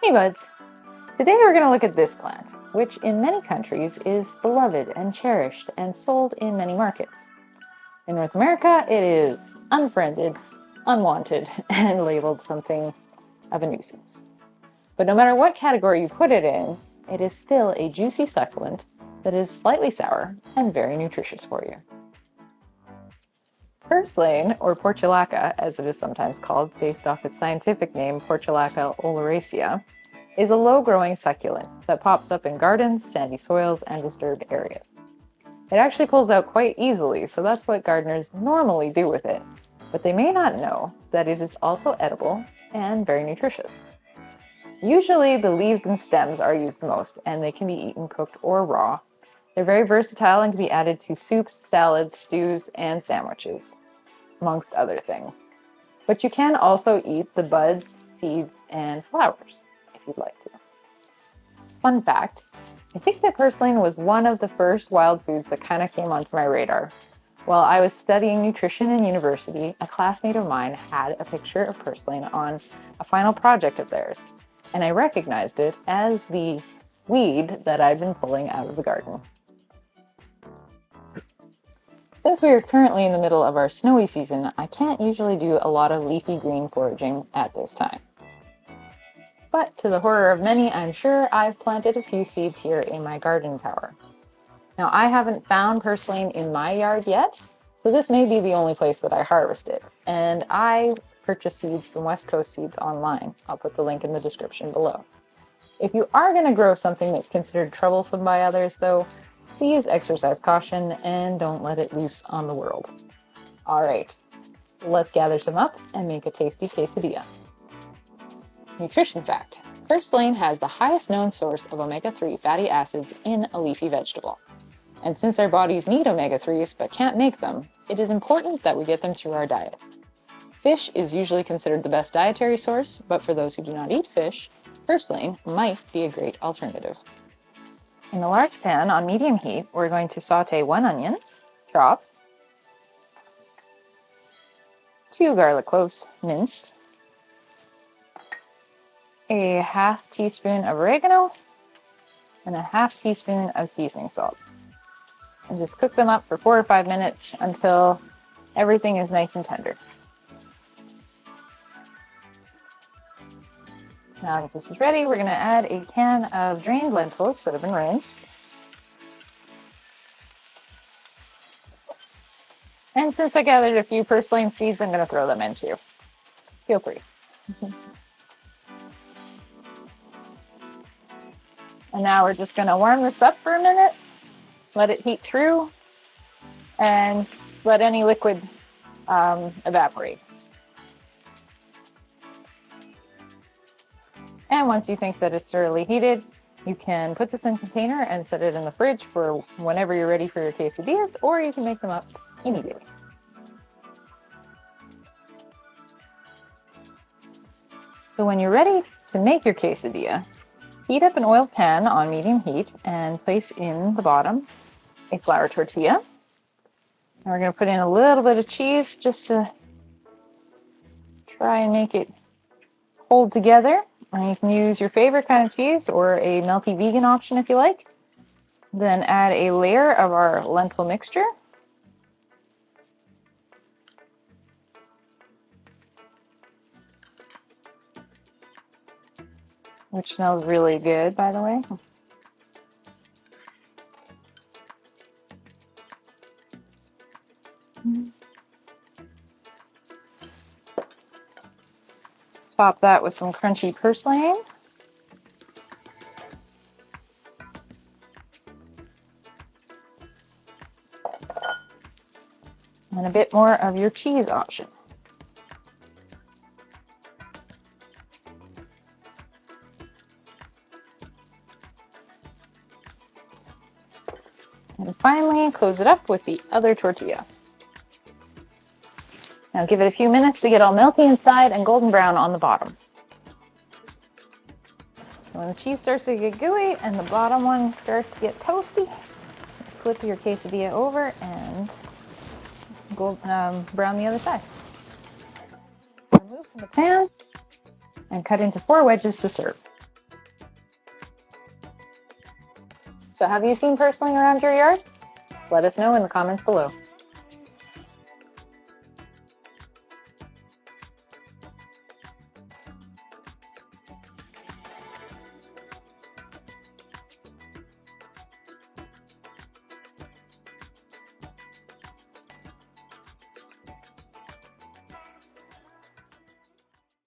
Hey buds! Today we're going to look at this plant, which in many countries is beloved and cherished and sold in many markets. In North America, it is unfriended, unwanted, and labeled something of a nuisance. But no matter what category you put it in, it is still a juicy succulent that is slightly sour and very nutritious for you. Purslane, or portulaca as it is sometimes called based off its scientific name Portulacaoleracea, is a low-growing succulent that pops up in gardens, sandy soils, and disturbed areas. It actually pulls out quite easily, so that's what gardeners normally do with it, but they may not know that it is also edible and very nutritious. Usually the leaves and stems are used the most, and they can be eaten cooked or raw. They're very versatile and can be added to soups, salads, stews, and sandwiches, amongst other things. But you can also eat the buds, seeds, and flowers if you'd like to. Fun fact, I think that purslane was one of the first wild foods that kind of came onto my radar. While I was studying nutrition in university, a classmate of mine had a picture of purslane on a final project of theirs, and I recognized it as the weed that I'd been pulling out of the garden. Since we are currently in the middle of our snowy season, I can't usually do a lot of leafy green foraging at this time. But to the horror of many, I'm sure I've planted a few seeds here in my garden tower. Now, I haven't found purslane in my yard yet, so this may be the only place that I harvest it. And I purchase seeds from West Coast Seeds online. I'll put the link in the description below. If you are going to grow something that's considered troublesome by others, though, please exercise caution and don't let it loose on the world. All right, let's gather some up and make a tasty quesadilla. Nutrition fact: purslane has the highest known source of omega-3 fatty acids in a leafy vegetable. And since our bodies need omega-3s but can't make them, it is important that we get them through our diet. Fish is usually considered the best dietary source, but for those who do not eat fish, purslane might be a great alternative. In a large pan on medium heat, we're going to saute 1 onion, chop, 2 garlic cloves, minced, a half teaspoon of oregano, and a half teaspoon of seasoning salt. And just cook them up for 4 or 5 minutes until everything is nice and tender. Now that this is ready, we're going to add a can of drained lentils that have been rinsed. And since I gathered a few purslane seeds, I'm going to throw them in too. Feel free. And now we're just going to warm this up for a minute, let it heat through, and let any liquid evaporate. And once you think that it's thoroughly heated, you can put this in a container and set it in the fridge for whenever you're ready for your quesadillas, or you can make them up immediately. So when you're ready to make your quesadilla, heat up an oiled pan on medium heat and place in the bottom a flour tortilla. And we're going to put in a little bit of cheese just to try and make it hold together. And you can use your favorite kind of cheese or a melty vegan option if you like. Then add a layer of our lentil mixture. Which smells really good, by the way. Top that with some crunchy purslane. And a bit more of your cheese option. And finally, close it up with the other tortilla. Now give it a few minutes to get all melty inside and golden brown on the bottom. So when the cheese starts to get gooey and the bottom one starts to get toasty, flip your quesadilla over and brown the other side. Remove from the pan and cut into 4 wedges to serve. So have you seen purslane around your yard? Let us know in the comments below.